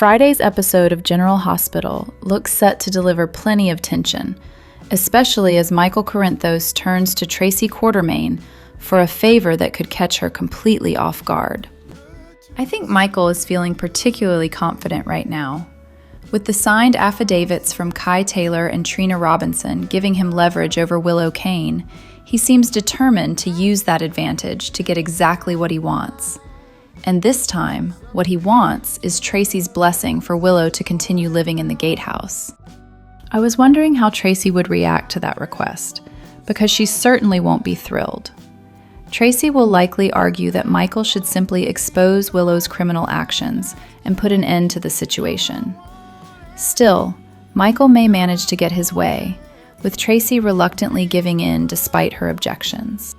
Friday's episode of General Hospital looks set to deliver plenty of tension, especially as Michael Corinthos turns to Tracy Quartermaine for a favor that could catch her completely off guard. I think Michael is feeling particularly confident right now. With the signed affidavits from Kai Taylor and Trina Robinson giving him leverage over Willow Kane, he seems determined to use that advantage to get exactly what he wants. And this time, what he wants is Tracy's blessing for Willow to continue living in the gatehouse. I was wondering how Tracy would react to that request, because she certainly won't be thrilled. Tracy will likely argue that Michael should simply expose Willow's criminal actions and put an end to the situation. Still, Michael may manage to get his way, with Tracy reluctantly giving in despite her objections.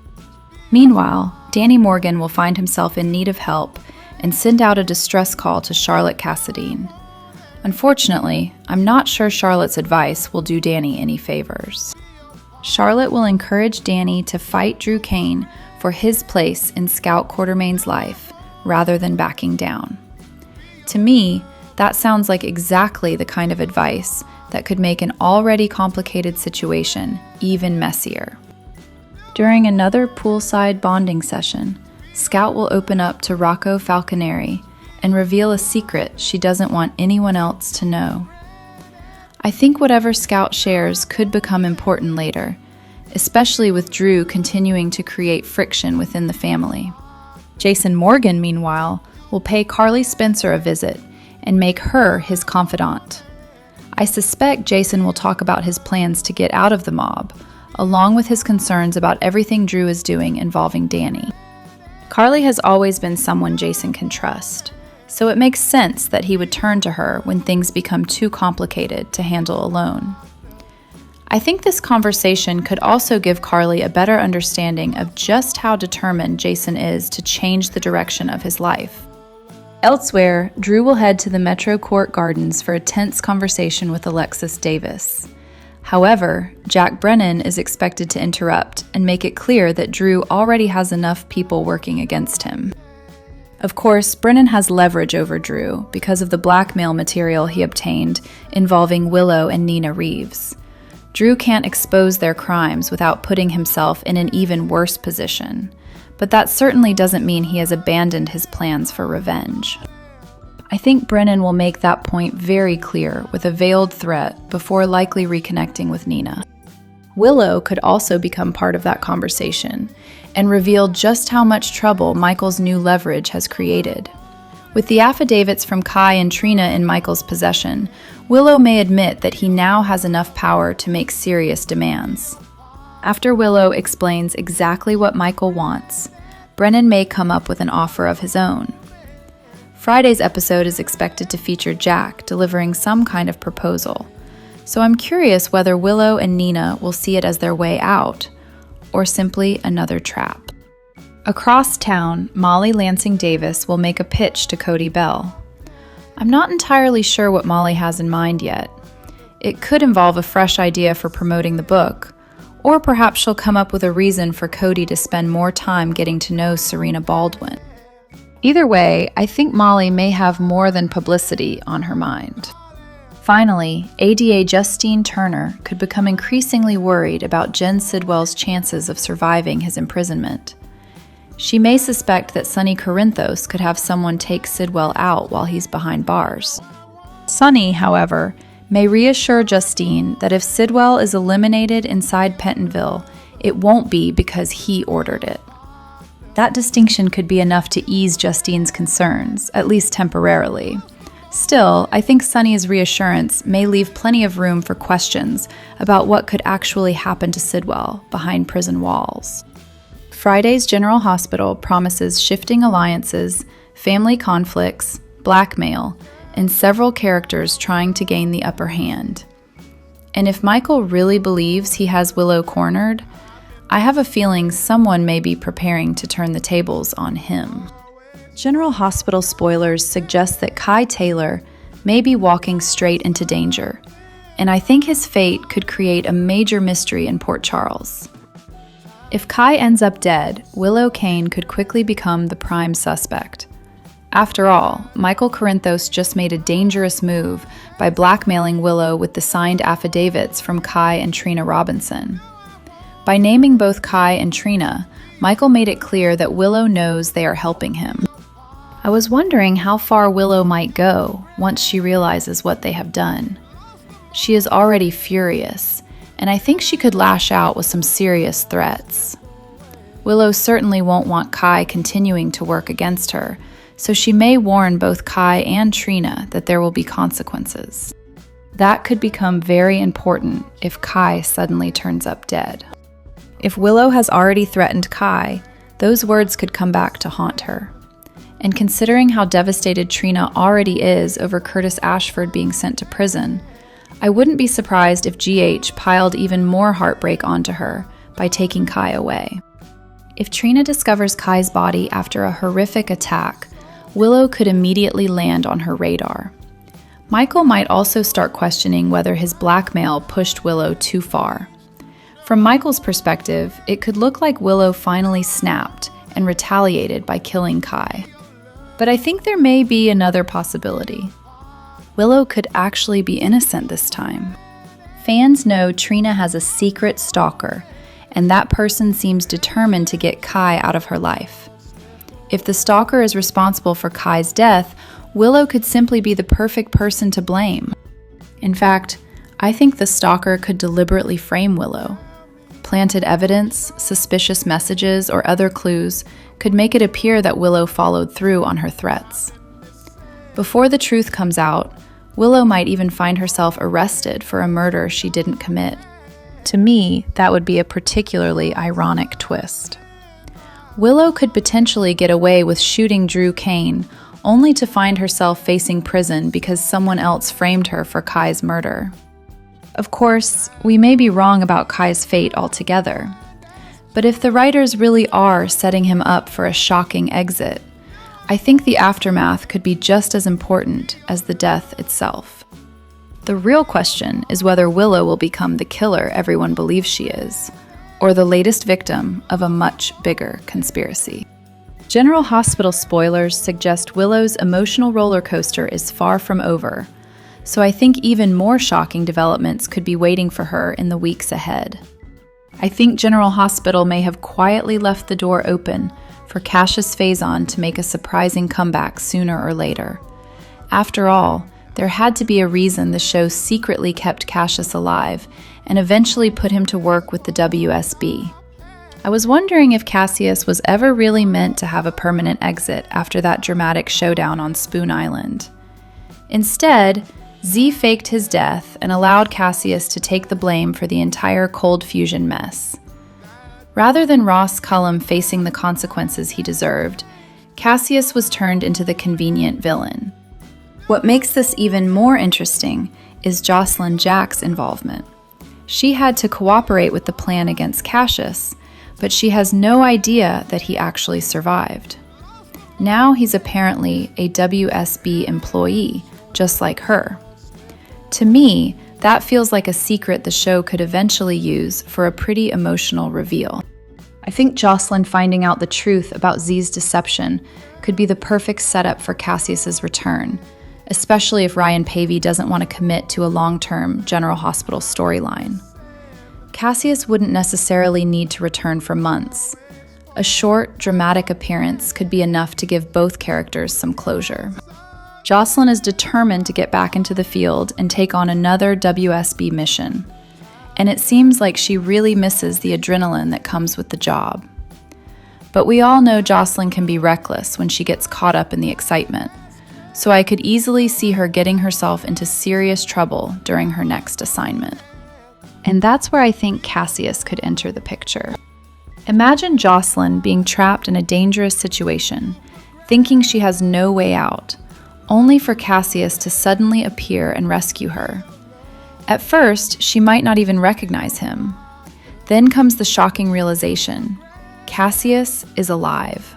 Meanwhile, Danny Morgan will find himself in need of help and send out a distress call to Charlotte Cassadine. Unfortunately, I'm not sure Charlotte's advice will do Danny any favors. Charlotte will encourage Danny to fight Drew Kane for his place in Scout Quartermaine's life rather than backing down. To me, that sounds like exactly the kind of advice that could make an already complicated situation even messier. During another poolside bonding session, Scout will open up to Rocco Falconeri and reveal a secret she doesn't want anyone else to know. I think whatever Scout shares could become important later, especially with Drew continuing to create friction within the family. Jason Morgan, meanwhile, will pay Carly Spencer a visit and make her his confidant. I suspect Jason will talk about his plans to get out of the mob, along with his concerns about everything Drew is doing involving Danny. Carly has always been someone Jason can trust, so it makes sense that he would turn to her when things become too complicated to handle alone. I think this conversation could also give Carly a better understanding of just how determined Jason is to change the direction of his life. Elsewhere, Drew will head to the Metro Court Gardens for a tense conversation with Alexis Davis. However, Jack Brennan is expected to interrupt and make it clear that Drew already has enough people working against him. Of course, Brennan has leverage over Drew because of the blackmail material he obtained involving Willow and Nina Reeves. Drew can't expose their crimes without putting himself in an even worse position, but that certainly doesn't mean he has abandoned his plans for revenge. I think Brennan will make that point very clear with a veiled threat before likely reconnecting with Nina. Willow could also become part of that conversation and reveal just how much trouble Michael's new leverage has created. With the affidavits from Kai and Trina in Michael's possession, Willow may admit that he now has enough power to make serious demands. After Willow explains exactly what Michael wants, Brennan may come up with an offer of his own. Friday's episode is expected to feature Jack delivering some kind of proposal, so I'm curious whether Willow and Nina will see it as their way out, or simply another trap. Across town, Molly Lansing Davis will make a pitch to Cody Bell. I'm not entirely sure what Molly has in mind yet. It could involve a fresh idea for promoting the book, or perhaps she'll come up with a reason for Cody to spend more time getting to know Serena Baldwin. Either way, I think Molly may have more than publicity on her mind. Finally, ADA Justine Turner could become increasingly worried about Jen Sidwell's chances of surviving his imprisonment. She may suspect that Sonny Corinthos could have someone take Sidwell out while he's behind bars. Sonny, however, may reassure Justine that if Sidwell is eliminated inside Pentonville, it won't be because he ordered it. That distinction could be enough to ease Justine's concerns, at least temporarily. Still, I think Sonny's reassurance may leave plenty of room for questions about what could actually happen to Sidwell behind prison walls. Friday's General Hospital promises shifting alliances, family conflicts, blackmail, and several characters trying to gain the upper hand. And if Michael really believes he has Willow cornered, I have a feeling someone may be preparing to turn the tables on him. General Hospital spoilers suggest that Kai Taylor may be walking straight into danger, and I think his fate could create a major mystery in Port Charles. If Kai ends up dead, Willow Kane could quickly become the prime suspect. After all, Michael Corinthos just made a dangerous move by blackmailing Willow with the signed affidavits from Kai and Trina Robinson. By naming both Kai and Trina, Michael made it clear that Willow knows they are helping him. I was wondering how far Willow might go once she realizes what they have done. She is already furious, and I think she could lash out with some serious threats. Willow certainly won't want Kai continuing to work against her, so she may warn both Kai and Trina that there will be consequences. That could become very important if Kai suddenly turns up dead. If Willow has already threatened Kai, those words could come back to haunt her. And considering how devastated Trina already is over Curtis Ashford being sent to prison, I wouldn't be surprised if GH piled even more heartbreak onto her by taking Kai away. If Trina discovers Kai's body after a horrific attack, Willow could immediately land on her radar. Michael might also start questioning whether his blackmail pushed Willow too far. From Michael's perspective, it could look like Willow finally snapped and retaliated by killing Kai. But I think there may be another possibility. Willow could actually be innocent this time. Fans know Trina has a secret stalker, and that person seems determined to get Kai out of her life. If the stalker is responsible for Kai's death, Willow could simply be the perfect person to blame. In fact, I think the stalker could deliberately frame Willow. Planted evidence, suspicious messages, or other clues could make it appear that Willow followed through on her threats. Before the truth comes out, Willow might even find herself arrested for a murder she didn't commit. To me, that would be a particularly ironic twist. Willow could potentially get away with shooting Drew Kane, only to find herself facing prison because someone else framed her for Kai's murder. Of course, we may be wrong about Kai's fate altogether. But if the writers really are setting him up for a shocking exit, I think the aftermath could be just as important as the death itself. The real question is whether Willow will become the killer everyone believes she is, or the latest victim of a much bigger conspiracy. General Hospital spoilers suggest Willow's emotional roller coaster is far from over, so I think even more shocking developments could be waiting for her in the weeks ahead. I think General Hospital may have quietly left the door open for Casius Faison to make a surprising comeback sooner or later. After all, there had to be a reason the show secretly kept Casius alive and eventually put him to work with the WSB. I was wondering if Casius was ever really meant to have a permanent exit after that dramatic showdown on Spoon Island. Instead, Z faked his death and allowed Casius to take the blame for the entire cold fusion mess. Rather than Ross Cullum facing the consequences he deserved, Casius was turned into the convenient villain. What makes this even more interesting is Jocelyn Jack's involvement. She had to cooperate with the plan against Casius, but she has no idea that he actually survived. Now he's apparently a WSB employee, just like her. To me, that feels like a secret the show could eventually use for a pretty emotional reveal. I think Jocelyn finding out the truth about Z's deception could be the perfect setup for Casius's return, especially if Ryan Pavey doesn't want to commit to a long-term General Hospital storyline. Casius wouldn't necessarily need to return for months. A short, dramatic appearance could be enough to give both characters some closure. Jocelyn is determined to get back into the field and take on another WSB mission, and it seems like she really misses the adrenaline that comes with the job. But we all know Jocelyn can be reckless when she gets caught up in the excitement, so I could easily see her getting herself into serious trouble during her next assignment. And that's where I think Casius could enter the picture. Imagine Jocelyn being trapped in a dangerous situation, thinking she has no way out, only for Casius to suddenly appear and rescue her. At first, she might not even recognize him. Then comes the shocking realization: Casius is alive.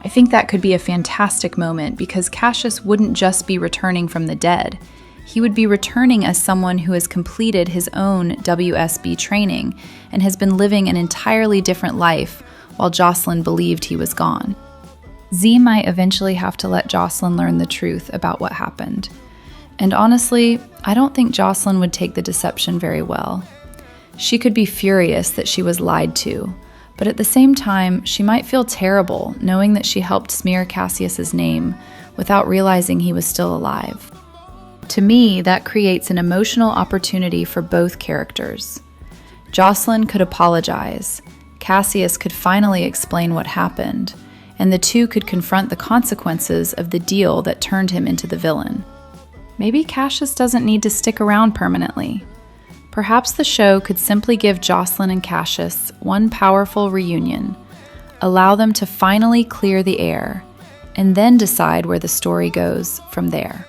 I think that could be a fantastic moment because Casius wouldn't just be returning from the dead. He would be returning as someone who has completed his own WSB training and has been living an entirely different life while Jocelyn believed he was gone. Z might eventually have to let Jocelyn learn the truth about what happened. And honestly, I don't think Jocelyn would take the deception very well. She could be furious that she was lied to, but at the same time, she might feel terrible knowing that she helped smear Casius's name without realizing he was still alive. To me, that creates an emotional opportunity for both characters. Jocelyn could apologize, Casius could finally explain what happened, and the two could confront the consequences of the deal that turned him into the villain. Maybe Casius doesn't need to stick around permanently. Perhaps the show could simply give Jocelyn and Casius one powerful reunion, allow them to finally clear the air, and then decide where the story goes from there.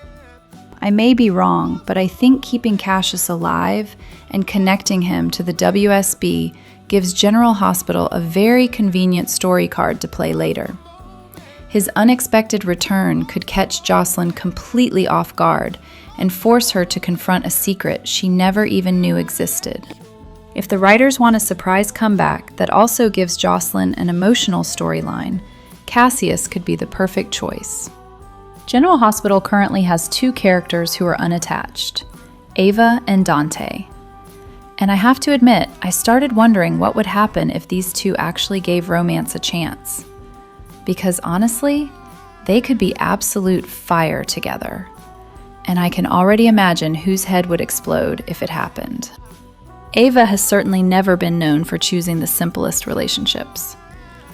I may be wrong, but I think keeping Casius alive and connecting him to the WSB gives General Hospital a very convenient story card to play later. His unexpected return could catch Jocelyn completely off guard and force her to confront a secret she never even knew existed. If the writers want a surprise comeback that also gives Jocelyn an emotional storyline, Casius could be the perfect choice. General Hospital currently has two characters who are unattached, Ava and Dante. And I have to admit, I started wondering what would happen if these two actually gave romance a chance. Because honestly, they could be absolute fire together. And I can already imagine whose head would explode if it happened. Ava has certainly never been known for choosing the simplest relationships.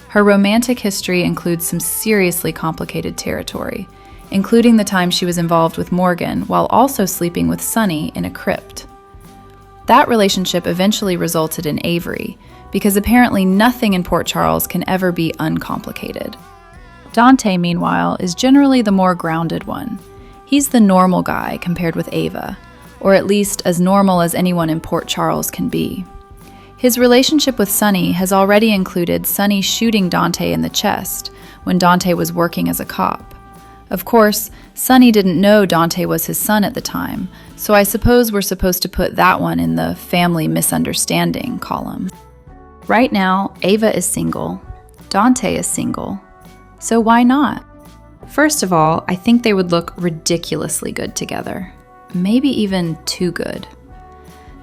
Her romantic history includes some seriously complicated territory, including the time she was involved with Morgan while also sleeping with Sunny in a crypt. That relationship eventually resulted in Avery, because apparently nothing in Port Charles can ever be uncomplicated. Dante, meanwhile, is generally the more grounded one. He's the normal guy compared with Ava, or at least as normal as anyone in Port Charles can be. His relationship with Sunny has already included Sunny shooting Dante in the chest when Dante was working as a cop. Of course, Sunny didn't know Dante was his son at the time, so I suppose we're supposed to put that one in the family misunderstanding column. Right now, Ava is single, Dante is single, so why not? First of all, I think they would look ridiculously good together, maybe even too good.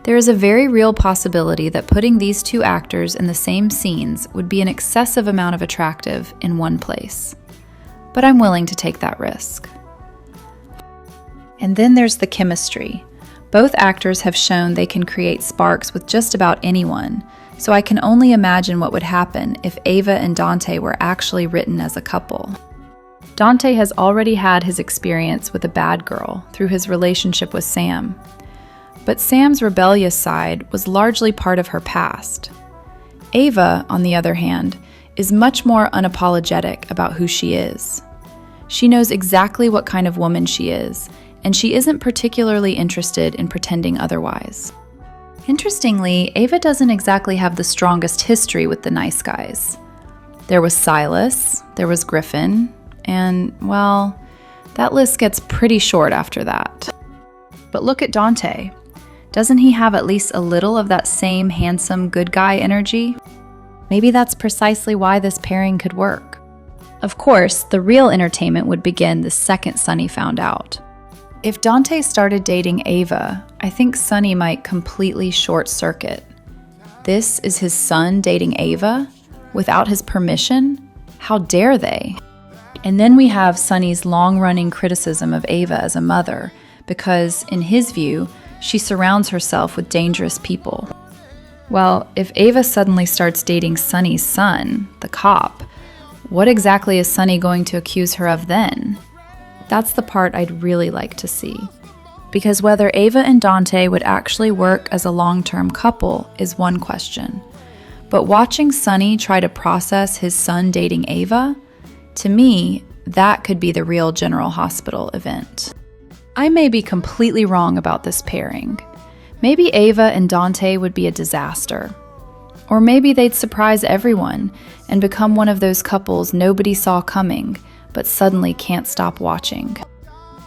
There is a very real possibility that putting these two actors in the same scenes would be an excessive amount of attractive in one place. But I'm willing to take that risk. And then there's the chemistry. Both actors have shown they can create sparks with just about anyone, so I can only imagine what would happen if Ava and Dante were actually written as a couple. Dante has already had his experience with a bad girl through his relationship with Sam. But Sam's rebellious side was largely part of her past. Ava, on the other hand, is much more unapologetic about who she is. She knows exactly what kind of woman she is, and she isn't particularly interested in pretending otherwise. Interestingly, Ava doesn't exactly have the strongest history with the nice guys. There was Silas, there was Griffin, and, well, that list gets pretty short after that. But look at Dante. Doesn't he have at least a little of that same handsome good guy energy? Maybe that's precisely why this pairing could work. Of course, the real entertainment would begin the second Sunny found out. If Dante started dating Ava, I think Sunny might completely short-circuit. This is his son dating Ava? Without his permission? How dare they? And then we have Sunny's long-running criticism of Ava as a mother, because, in his view, she surrounds herself with dangerous people. Well, if Ava suddenly starts dating Sunny's son, the cop, what exactly is Sunny going to accuse her of then? That's the part I'd really like to see. Because whether Ava and Dante would actually work as a long-term couple is one question. But watching Sunny try to process his son dating Ava, to me, that could be the real General Hospital event. I may be completely wrong about this pairing. Maybe Ava and Dante would be a disaster. Or maybe they'd surprise everyone and become one of those couples nobody saw coming, but suddenly can't stop watching.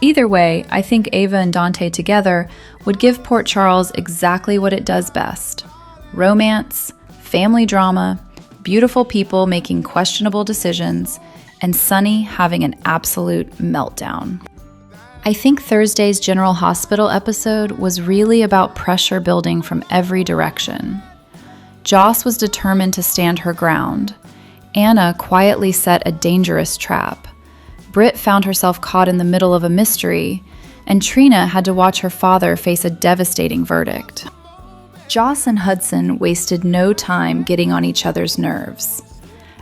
Either way, I think Ava and Dante together would give Port Charles exactly what it does best: romance, family drama, beautiful people making questionable decisions, and Sunny having an absolute meltdown. I think Thursday's General Hospital episode was really about pressure building from every direction. Joss was determined to stand her ground. Anna quietly set a dangerous trap. Britt found herself caught in the middle of a mystery, and Trina had to watch her father face a devastating verdict. Joss and Hudson wasted no time getting on each other's nerves.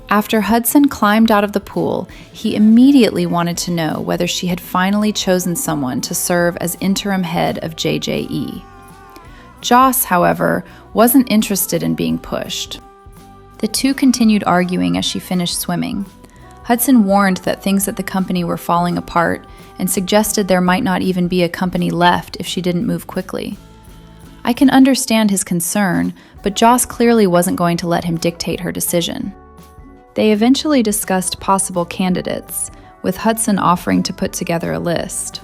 After Hudson climbed out of the pool, he immediately wanted to know whether she had finally chosen someone to serve as interim head of JJE. Joss, however, wasn't interested in being pushed. The two continued arguing as she finished swimming. Hudson warned that things at the company were falling apart and suggested there might not even be a company left if she didn't move quickly. I can understand his concern, but Joss clearly wasn't going to let him dictate her decision. They eventually discussed possible candidates, with Hudson offering to put together a list.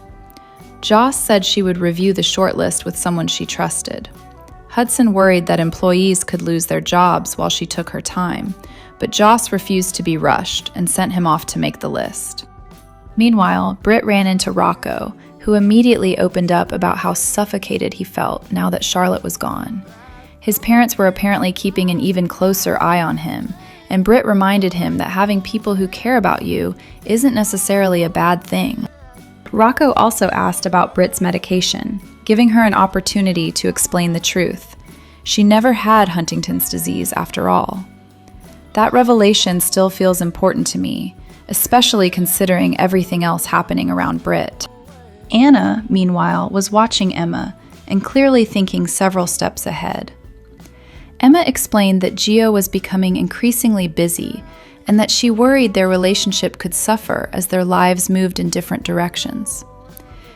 Joss said she would review the shortlist with someone she trusted. Hudson worried that employees could lose their jobs while she took her time, but Joss refused to be rushed and sent him off to make the list. Meanwhile, Britt ran into Rocco, who immediately opened up about how suffocated he felt now that Charlotte was gone. His parents were apparently keeping an even closer eye on him, and Britt reminded him that having people who care about you isn't necessarily a bad thing. Rocco also asked about Britt's medication, giving her an opportunity to explain the truth. She never had Huntington's disease after all. That revelation still feels important to me, especially considering everything else happening around Britt. Anna, meanwhile, was watching Emma and clearly thinking several steps ahead. Emma explained that Gio was becoming increasingly busy and that she worried their relationship could suffer as their lives moved in different directions.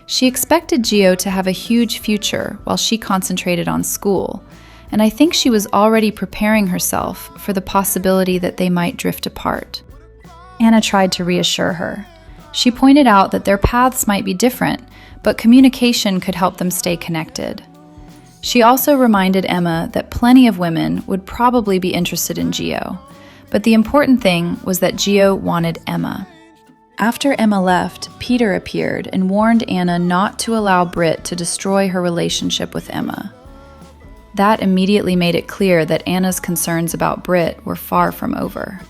She expected Gio to have a huge future while she concentrated on school, and I think she was already preparing herself for the possibility that they might drift apart. Anna tried to reassure her. She pointed out that their paths might be different, but communication could help them stay connected. She also reminded Emma that plenty of women would probably be interested in Gio, but the important thing was that Gio wanted Emma. After Emma left, Peter appeared and warned Anna not to allow Britt to destroy her relationship with Emma. That immediately made it clear that Anna's concerns about Britt were far from over.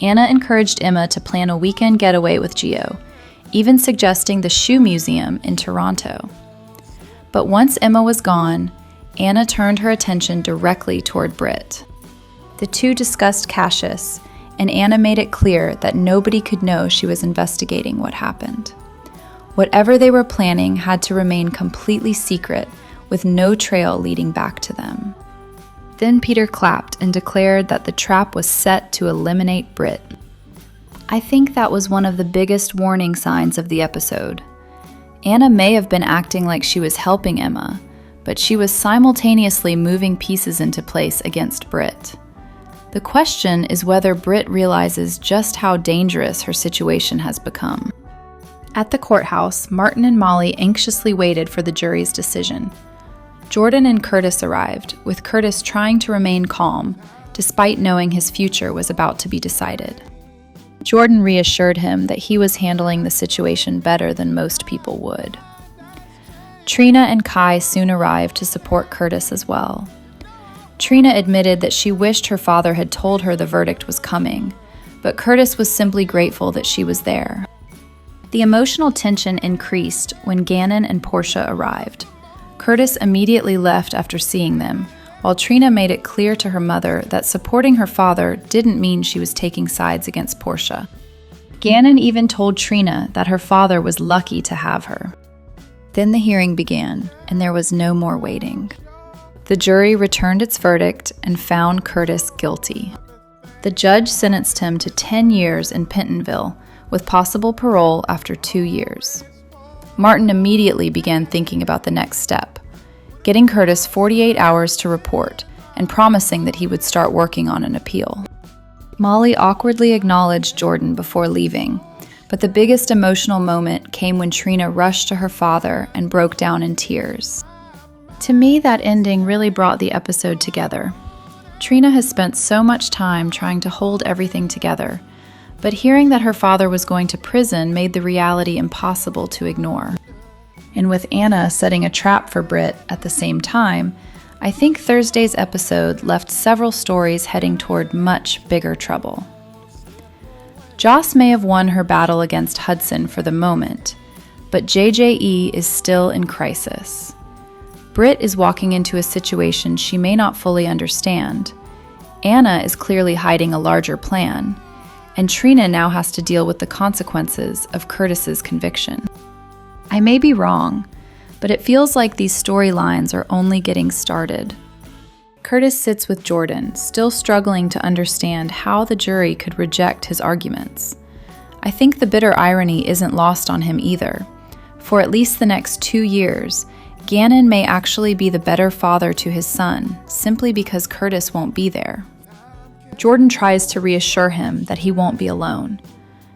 Anna encouraged Emma to plan a weekend getaway with Gio, even suggesting the shoe museum in Toronto. But once Emma was gone, Anna turned her attention directly toward Britt. The two discussed Casius, and Anna made it clear that nobody could know she was investigating what happened. Whatever they were planning had to remain completely secret, with no trail leading back to them. Then Peter clapped and declared that the trap was set to eliminate Britt. I think that was one of the biggest warning signs of the episode. Anna may have been acting like she was helping Emma, but she was simultaneously moving pieces into place against Britt. The question is whether Britt realizes just how dangerous her situation has become. At the courthouse, Martin and Molly anxiously waited for the jury's decision. Jordan and Curtis arrived, with Curtis trying to remain calm, despite knowing his future was about to be decided. Jordan reassured him that he was handling the situation better than most people would. Trina and Kai soon arrived to support Curtis as well. Trina admitted that she wished her father had told her the verdict was coming, but Curtis was simply grateful that she was there. The emotional tension increased when Gannon and Portia arrived. Curtis immediately left after seeing them, while Trina made it clear to her mother that supporting her father didn't mean she was taking sides against Portia. Gannon even told Trina that her father was lucky to have her. Then the hearing began, and there was no more waiting. The jury returned its verdict and found Curtis guilty. The judge sentenced him to 10 years in Pentonville, with possible parole after 2 years. Martin immediately began thinking about the next step, getting Curtis 48 hours to report and promising that he would start working on an appeal. Molly awkwardly acknowledged Jordan before leaving, but the biggest emotional moment came when Trina rushed to her father and broke down in tears. To me, that ending really brought the episode together. Trina has spent so much time trying to hold everything together, But hearing that her father was going to prison made the reality impossible to ignore. And with Anna setting a trap for Britt at the same time, I think Thursday's episode left several stories heading toward much bigger trouble. Joss may have won her battle against Hudson for the moment, but JJE is still in crisis. Britt is walking into a situation she may not fully understand. Anna is clearly hiding a larger plan, and Trina now has to deal with the consequences of Curtis's conviction. I may be wrong, but it feels like these storylines are only getting started. Curtis sits with Jordan, still struggling to understand how the jury could reject his arguments. I think the bitter irony isn't lost on him either. For at least the next 2 years, Gannon may actually be the better father to his son, simply because Curtis won't be there. Jordan tries to reassure him that he won't be alone.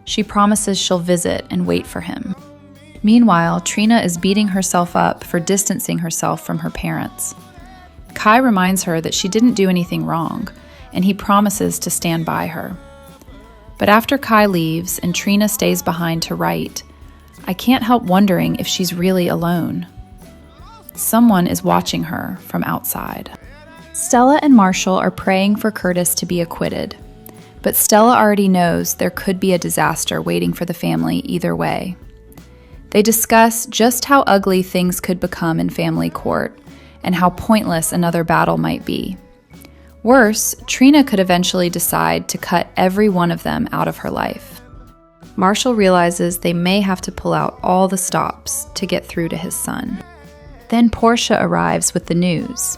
She promises she'll visit and wait for him. Meanwhile, Trina is beating herself up for distancing herself from her parents. Kai reminds her that she didn't do anything wrong, and he promises to stand by her. But after Kai leaves and Trina stays behind to write, I can't help wondering if she's really alone. Someone is watching her from outside. Stella and Marshall are praying for Curtis to be acquitted, but Stella already knows there could be a disaster waiting for the family either way. They discuss just how ugly things could become in family court and how pointless another battle might be. Worse, Trina could eventually decide to cut every one of them out of her life. Marshall realizes they may have to pull out all the stops to get through to his son. Then Portia arrives with the news.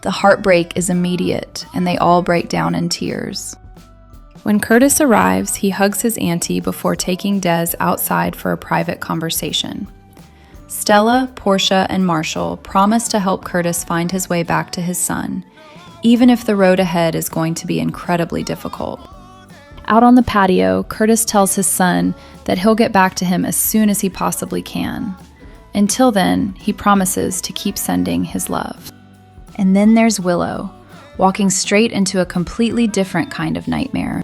The heartbreak is immediate, and they all break down in tears. When Curtis arrives, he hugs his auntie before taking Des outside for a private conversation. Stella, Portia, and Marshall promise to help Curtis find his way back to his son, even if the road ahead is going to be incredibly difficult. Out on the patio, Curtis tells his son that he'll get back to him as soon as he possibly can. Until then, he promises to keep sending his love. And then there's Willow, walking straight into a completely different kind of nightmare.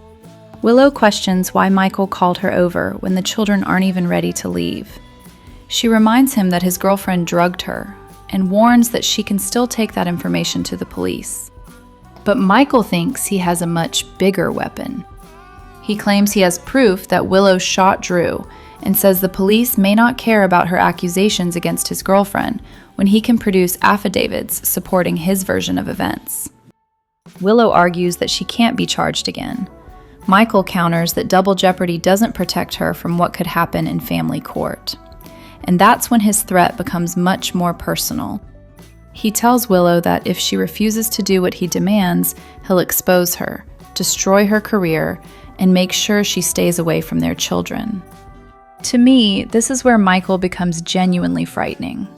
Willow questions why Michael called her over when the children aren't even ready to leave. She reminds him that his girlfriend drugged her and warns that she can still take that information to the police. But Michael thinks he has a much bigger weapon. He claims he has proof that Willow shot Drew and says the police may not care about her accusations against his girlfriend when he can produce affidavits supporting his version of events. Willow argues that she can't be charged again. Michael counters that double jeopardy doesn't protect her from what could happen in family court. And that's when his threat becomes much more personal. He tells Willow that if she refuses to do what he demands, he'll expose her, destroy her career, and make sure she stays away from their children. To me, this is where Michael becomes genuinely frightening.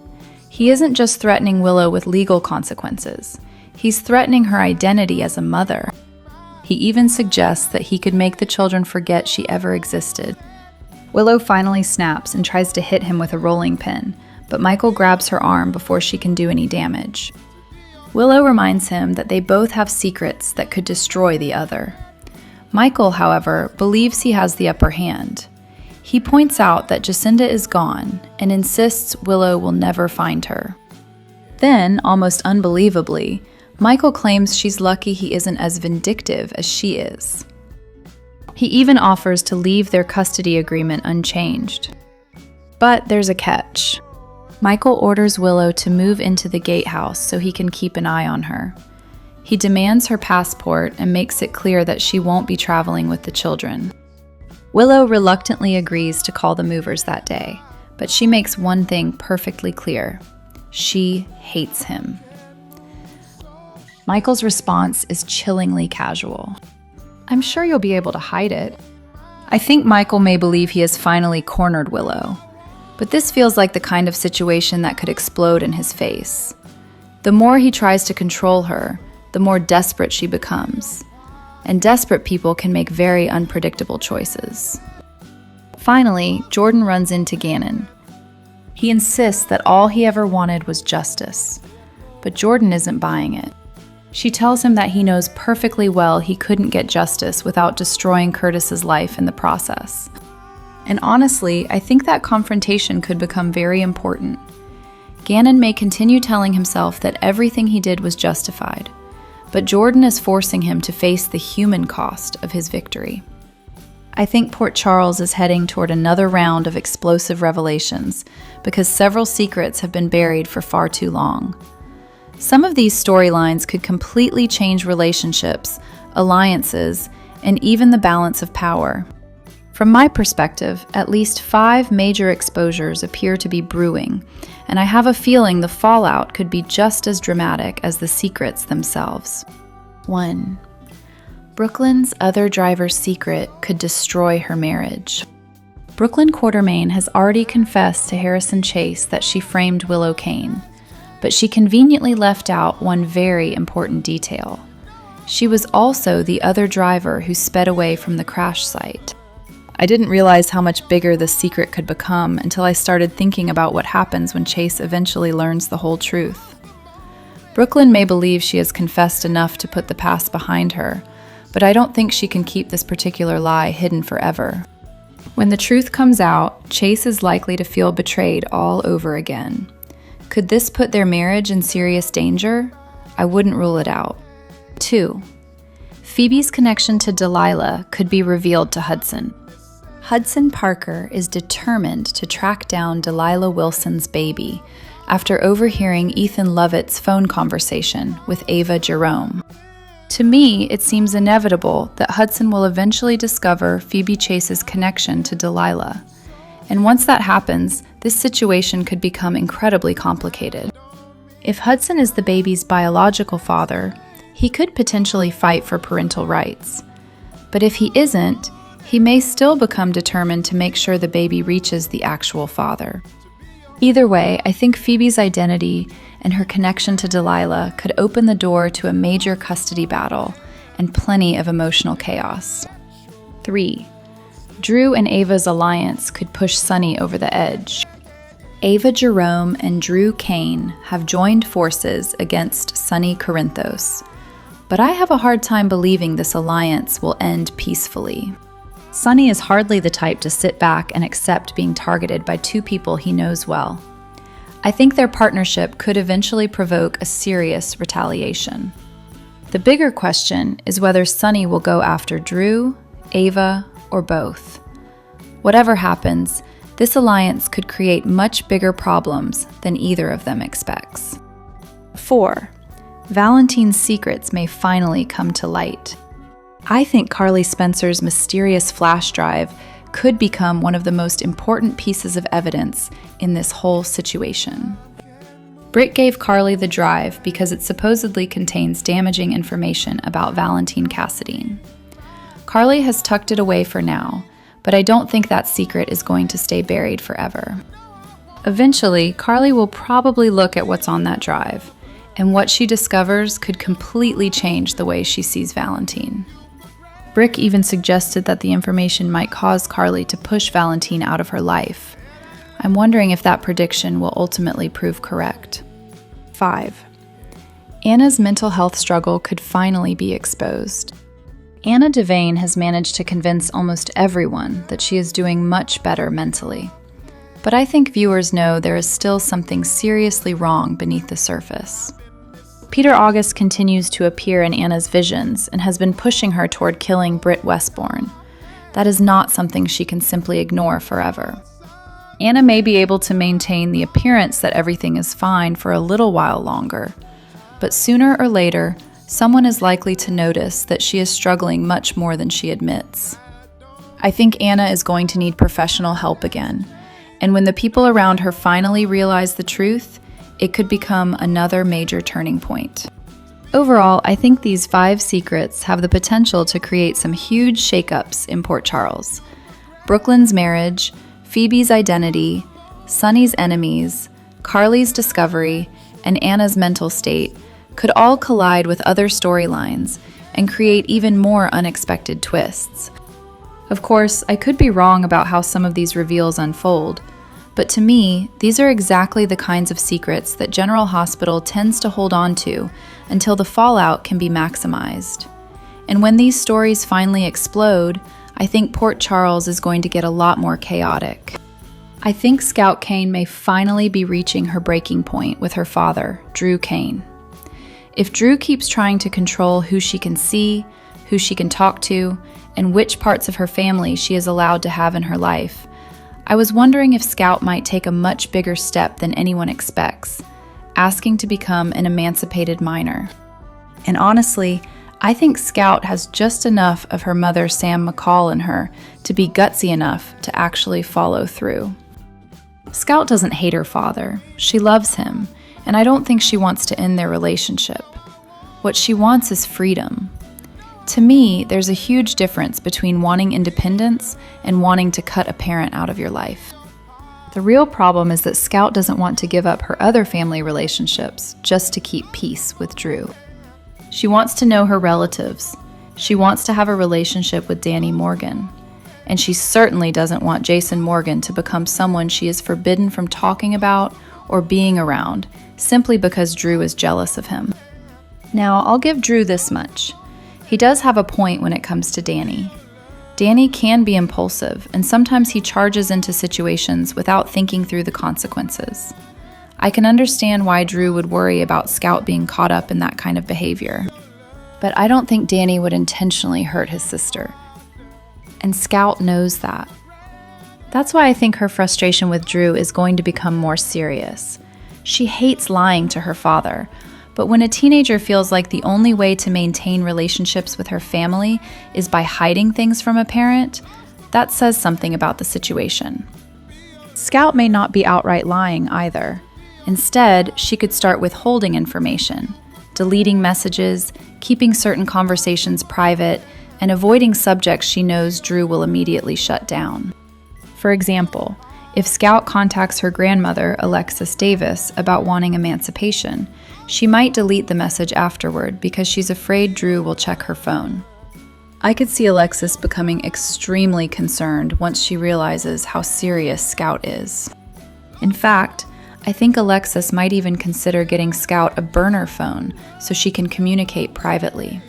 He isn't just threatening Willow with legal consequences. He's threatening her identity as a mother. He even suggests that he could make the children forget she ever existed. Willow finally snaps and tries to hit him with a rolling pin, but Michael grabs her arm before she can do any damage. Willow reminds him that they both have secrets that could destroy the other. Michael, however, believes he has the upper hand. He points out that Jacinda is gone and insists Willow will never find her. Then, almost unbelievably, Michael claims she's lucky he isn't as vindictive as she is. He even offers to leave their custody agreement unchanged. But there's a catch. Michael orders Willow to move into the gatehouse so he can keep an eye on her. He demands her passport and makes it clear that she won't be traveling with the children. Willow reluctantly agrees to call the movers that day, but she makes one thing perfectly clear. She hates him. Michael's response is chillingly casual. I'm sure you'll be able to hide it. I think Michael may believe he has finally cornered Willow, but this feels like the kind of situation that could explode in his face. The more he tries to control her, the more desperate she becomes. And desperate people can make very unpredictable choices. Finally, Jordan runs into Gannon. He insists that all he ever wanted was justice, but Jordan isn't buying it. She tells him that he knows perfectly well he couldn't get justice without destroying Curtis's life in the process. And honestly, I think that confrontation could become very important. Gannon may continue telling himself that everything he did was justified, but Jordan is forcing him to face the human cost of his victory. I think Port Charles is heading toward another round of explosive revelations because several secrets have been buried for far too long. Some of these storylines could completely change relationships, alliances, and even the balance of power. From my perspective, at least 5 major exposures appear to be brewing, and I have a feeling the fallout could be just as dramatic as the secrets themselves. 1. Brooklyn's other driver's secret could destroy her marriage. Brooklyn Quartermain has already confessed to Harrison Chase that she framed Willow Kane, but she conveniently left out one very important detail. She was also the other driver who sped away from the crash site. I didn't realize how much bigger this secret could become until I started thinking about what happens when Chase eventually learns the whole truth. Brooklyn may believe she has confessed enough to put the past behind her, but I don't think she can keep this particular lie hidden forever. When the truth comes out, Chase is likely to feel betrayed all over again. Could this put their marriage in serious danger? I wouldn't rule it out. 2. Phoebe's connection to Delilah could be revealed to Hudson. Hudson Parker is determined to track down Delilah Wilson's baby after overhearing Ethan Lovett's phone conversation with Ava Jerome. To me, it seems inevitable that Hudson will eventually discover Phoebe Chase's connection to Delilah. And once that happens, this situation could become incredibly complicated. If Hudson is the baby's biological father, he could potentially fight for parental rights. But if he isn't, he may still become determined to make sure the baby reaches the actual father. Either way, I think Phoebe's identity and her connection to Delilah could open the door to a major custody battle and plenty of emotional chaos. 3. Drew and Ava's alliance could push Sunny over the edge. Ava Jerome and Drew Kane have joined forces against Sunny Corinthos, but I have a hard time believing this alliance will end peacefully. Sunny is hardly the type to sit back and accept being targeted by 2 people he knows well. I think their partnership could eventually provoke a serious retaliation. The bigger question is whether Sunny will go after Drew, Ava, or both. Whatever happens, this alliance could create much bigger problems than either of them expects. 4. Valentine's secrets may finally come to light. I think Carly Spencer's mysterious flash drive could become one of the most important pieces of evidence in this whole situation. Britt gave Carly the drive because it supposedly contains damaging information about Valentine Cassadine. Carly has tucked it away for now, but I don't think that secret is going to stay buried forever. Eventually, Carly will probably look at what's on that drive, and what she discovers could completely change the way she sees Valentine. Brick even suggested that the information might cause Carly to push Valentine out of her life. I'm wondering if that prediction will ultimately prove correct. 5. Anna's mental health struggle could finally be exposed. Anna Devane has managed to convince almost everyone that she is doing much better mentally. But I think viewers know there is still something seriously wrong beneath the surface. Peter August continues to appear in Anna's visions and has been pushing her toward killing Britt Westbourne. That is not something she can simply ignore forever. Anna may be able to maintain the appearance that everything is fine for a little while longer, but sooner or later, someone is likely to notice that she is struggling much more than she admits. I think Anna is going to need professional help again, and when the people around her finally realize the truth, it could become another major turning point. Overall, I think these 5 secrets have the potential to create some huge shakeups in Port Charles. Brooklyn's marriage, Phoebe's identity, Sunny's enemies, Carly's discovery, and Anna's mental state could all collide with other storylines and create even more unexpected twists. Of course, I could be wrong about how some of these reveals unfold, But to me, these are exactly the kinds of secrets that General Hospital tends to hold on to until the fallout can be maximized. And when these stories finally explode, I think Port Charles is going to get a lot more chaotic. I think Scout Kane may finally be reaching her breaking point with her father, Drew Kane. If Drew keeps trying to control who she can see, who she can talk to, and which parts of her family she is allowed to have in her life, I was wondering if Scout might take a much bigger step than anyone expects, asking to become an emancipated minor. And honestly, I think Scout has just enough of her mother Sam McCall in her to be gutsy enough to actually follow through. Scout doesn't hate her father. She loves him, and I don't think she wants to end their relationship. What she wants is freedom. To me, there's a huge difference between wanting independence and wanting to cut a parent out of your life. The real problem is that Scout doesn't want to give up her other family relationships just to keep peace with Drew. She wants to know her relatives. She wants to have a relationship with Danny Morgan. And she certainly doesn't want Jason Morgan to become someone she is forbidden from talking about or being around simply because Drew is jealous of him. Now, I'll give Drew this much. He does have a point when it comes to Danny. Danny can be impulsive, and sometimes he charges into situations without thinking through the consequences. I can understand why Drew would worry about Scout being caught up in that kind of behavior. But I don't think Danny would intentionally hurt his sister. And Scout knows that. That's why I think her frustration with Drew is going to become more serious. She hates lying to her father, but when a teenager feels like the only way to maintain relationships with her family is by hiding things from a parent, that says something about the situation. Scout may not be outright lying either. Instead, she could start withholding information, deleting messages, keeping certain conversations private, and avoiding subjects she knows Drew will immediately shut down. For example, if Scout contacts her grandmother, Alexis Davis, about wanting emancipation, she might delete the message afterward because she's afraid Drew will check her phone. I could see Alexis becoming extremely concerned once she realizes how serious Scout is. In fact, I think Alexis might even consider getting Scout a burner phone so she can communicate privately.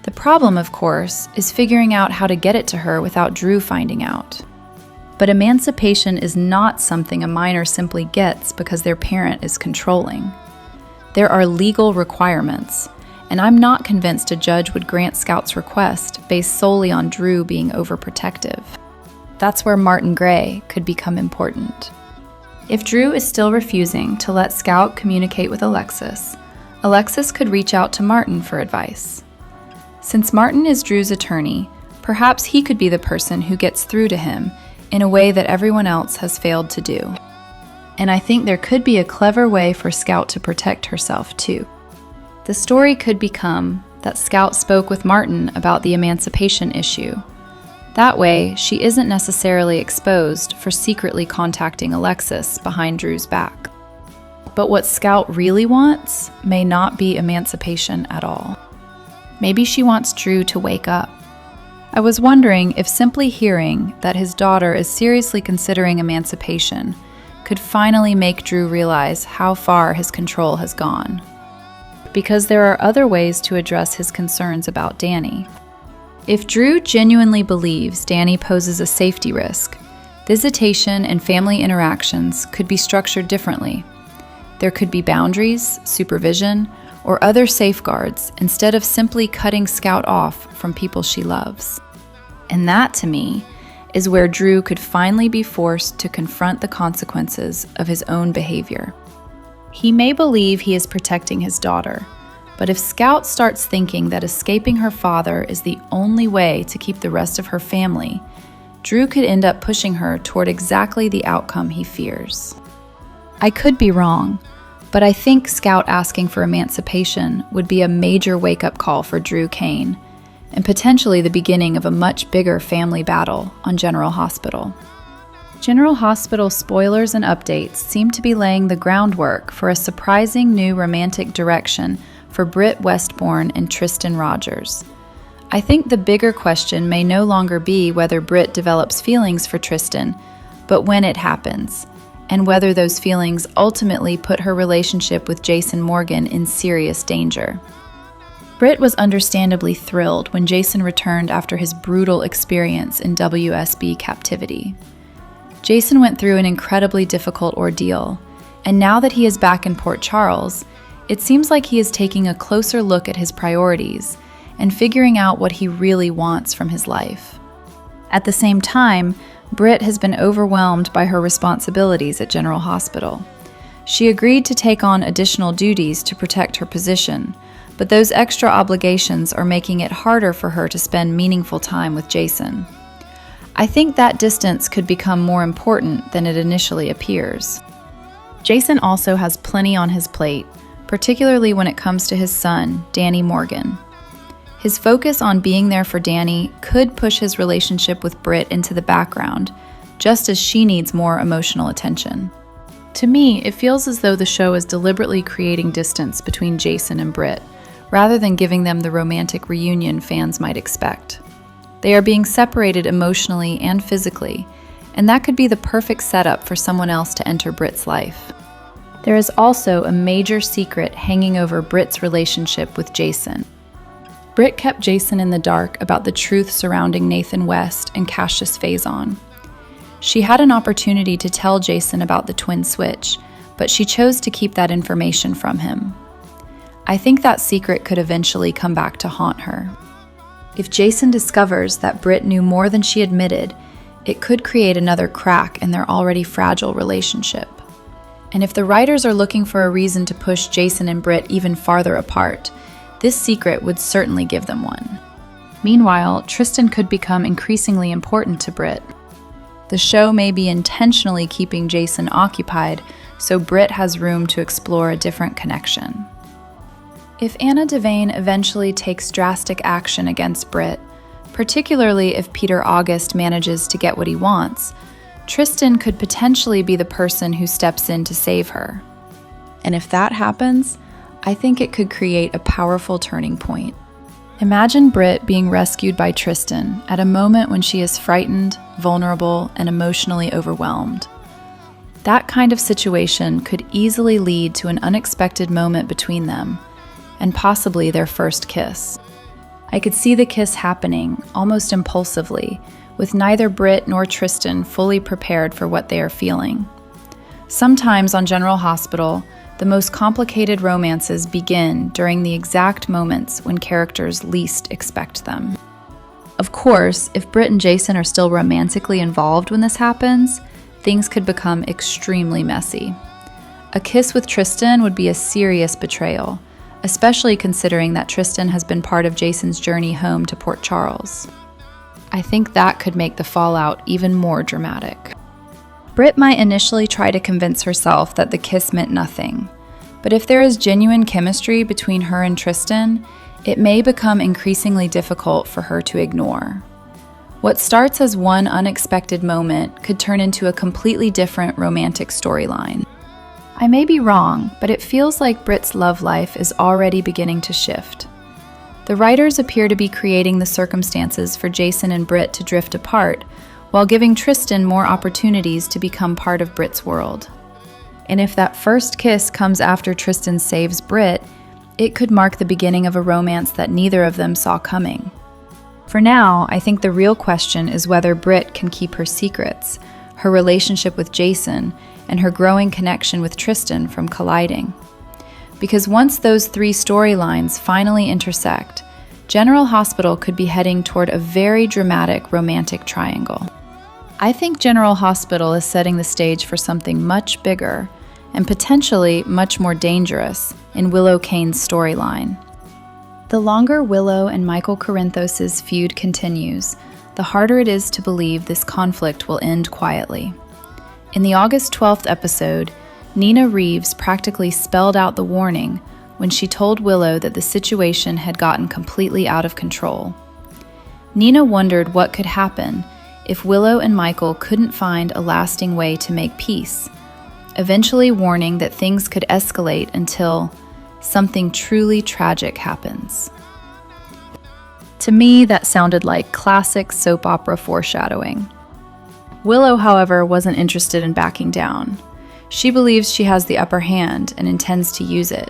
The problem, of course, is figuring out how to get it to her without Drew finding out. But emancipation is not something a minor simply gets because their parent is controlling. There are legal requirements, and I'm not convinced a judge would grant Scout's request based solely on Drew being overprotective. That's where Martin Gray could become important. If Drew is still refusing to let Scout communicate with Alexis, Alexis could reach out to Martin for advice. Since Martin is Drew's attorney, perhaps he could be the person who gets through to him in a way that everyone else has failed to do. And I think there could be a clever way for Scout to protect herself, too. The story could become that Scout spoke with Martin about the emancipation issue. That way, she isn't necessarily exposed for secretly contacting Alexis behind Drew's back. But what Scout really wants may not be emancipation at all. Maybe she wants Drew to wake up. I was wondering if simply hearing that his daughter is seriously considering emancipation could finally make Drew realize how far his control has gone. Because there are other ways to address his concerns about Danny. If Drew genuinely believes Danny poses a safety risk, visitation and family interactions could be structured differently. There could be boundaries, supervision, or other safeguards instead of simply cutting Scout off from people she loves. And that, to me, is where Drew could finally be forced to confront the consequences of his own behavior. He may believe he is protecting his daughter, but if Scout starts thinking that escaping her father is the only way to keep the rest of her family, Drew could end up pushing her toward exactly the outcome he fears. I could be wrong, but I think Scout asking for emancipation would be a major wake-up call for Drew Kane, and potentially the beginning of a much bigger family battle on General Hospital. General Hospital spoilers and updates seem to be laying the groundwork for a surprising new romantic direction for Britt Westbourne and Tristan Rogers. I think the bigger question may no longer be whether Britt develops feelings for Tristan, but when it happens, and whether those feelings ultimately put her relationship with Jason Morgan in serious danger. Britt was understandably thrilled when Jason returned after his brutal experience in WSB captivity. Jason went through an incredibly difficult ordeal, and now that he is back in Port Charles, it seems like he is taking a closer look at his priorities and figuring out what he really wants from his life. At the same time, Britt has been overwhelmed by her responsibilities at General Hospital. She agreed to take on additional duties to protect her position, but those extra obligations are making it harder for her to spend meaningful time with Jason. I think that distance could become more important than it initially appears. Jason also has plenty on his plate, particularly when it comes to his son, Danny Morgan. His focus on being there for Danny could push his relationship with Britt into the background, just as she needs more emotional attention. To me, it feels as though the show is deliberately creating distance between Jason and Britt, rather than giving them the romantic reunion fans might expect. They are being separated emotionally and physically, and that could be the perfect setup for someone else to enter Britt's life. There is also a major secret hanging over Britt's relationship with Jason. Britt kept Jason in the dark about the truth surrounding Nathan West and Casius Faison. She had an opportunity to tell Jason about the twin switch, but she chose to keep that information from him. I think that secret could eventually come back to haunt her. If Jason discovers that Britt knew more than she admitted, it could create another crack in their already fragile relationship. And if the writers are looking for a reason to push Jason and Britt even farther apart, this secret would certainly give them one. Meanwhile, Tristan could become increasingly important to Britt. The show may be intentionally keeping Jason occupied, so Britt has room to explore a different connection. If Anna Devane eventually takes drastic action against Britt, particularly if Peter August manages to get what he wants, Tristan could potentially be the person who steps in to save her. And if that happens, I think it could create a powerful turning point. Imagine Britt being rescued by Tristan at a moment when she is frightened, vulnerable, and emotionally overwhelmed. That kind of situation could easily lead to an unexpected moment between them, and possibly their first kiss. I could see the kiss happening, almost impulsively, with neither Britt nor Tristan fully prepared for what they are feeling. Sometimes on General Hospital, the most complicated romances begin during the exact moments when characters least expect them. Of course, if Britt and Jason are still romantically involved when this happens, things could become extremely messy. A kiss with Tristan would be a serious betrayal, especially considering that Tristan has been part of Jason's journey home to Port Charles. I think that could make the fallout even more dramatic. Britt might initially try to convince herself that the kiss meant nothing, but if there is genuine chemistry between her and Tristan, it may become increasingly difficult for her to ignore. What starts as one unexpected moment could turn into a completely different romantic storyline. I may be wrong, but it feels like Britt's love life is already beginning to shift. The writers appear to be creating the circumstances for Jason and Britt to drift apart, while giving Tristan more opportunities to become part of Britt's world. And if that first kiss comes after Tristan saves Britt, it could mark the beginning of a romance that neither of them saw coming. For now, I think the real question is whether Britt can keep her secrets, her relationship with Jason, and her growing connection with Tristan from colliding. Because once those three storylines finally intersect, General Hospital could be heading toward a very dramatic romantic triangle. I think General Hospital is setting the stage for something much bigger and potentially much more dangerous in Willow Kane's storyline. The longer Willow and Michael Corinthos' feud continues, the harder it is to believe this conflict will end quietly. In the August 12th episode, Nina Reeves practically spelled out the warning when she told Willow that the situation had gotten completely out of control. Nina wondered what could happen if Willow and Michael couldn't find a lasting way to make peace, eventually warning that things could escalate until something truly tragic happens. To me, that sounded like classic soap opera foreshadowing. Willow, however, wasn't interested in backing down. She believes she has the upper hand and intends to use it.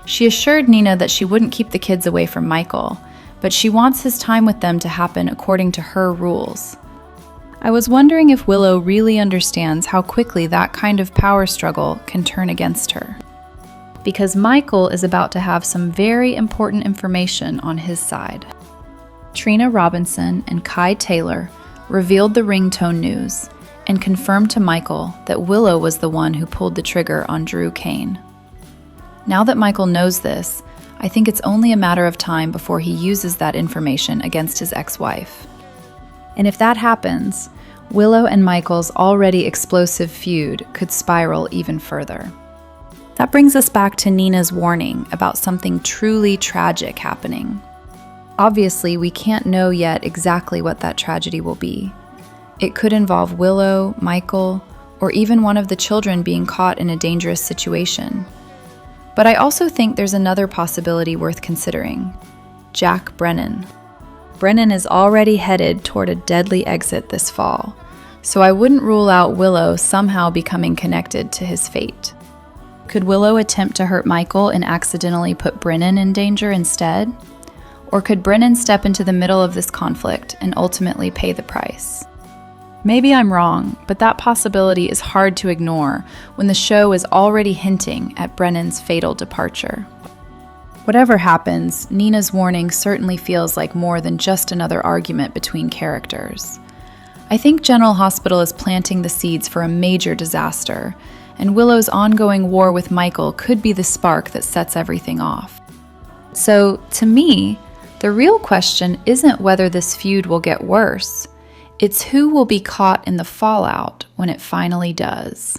She assured Nina that she wouldn't keep the kids away from Michael, but she wants his time with them to happen according to her rules. I was wondering if Willow really understands how quickly that kind of power struggle can turn against her. Because Michael is about to have some very important information on his side. Trina Robinson and Kai Taylor revealed the ringtone news and confirmed to Michael that Willow was the one who pulled the trigger on Drew Kane. Now that Michael knows this, I think it's only a matter of time before he uses that information against his ex-wife. And if that happens, Willow and Michael's already explosive feud could spiral even further. That brings us back to Nina's warning about something truly tragic happening. Obviously, we can't know yet exactly what that tragedy will be. It could involve Willow, Michael, or even one of the children being caught in a dangerous situation. But I also think there's another possibility worth considering: Jack Brennan. Brennan is already headed toward a deadly exit this fall, so I wouldn't rule out Willow somehow becoming connected to his fate. Could Willow attempt to hurt Michael and accidentally put Brennan in danger instead? Or could Brennan step into the middle of this conflict and ultimately pay the price? Maybe I'm wrong, but that possibility is hard to ignore when the show is already hinting at Brennan's fatal departure. Whatever happens, Nina's warning certainly feels like more than just another argument between characters. I think General Hospital is planting the seeds for a major disaster, and Willow's ongoing war with Michael could be the spark that sets everything off. So, to me, the real question isn't whether this feud will get worse. It's who will be caught in the fallout when it finally does.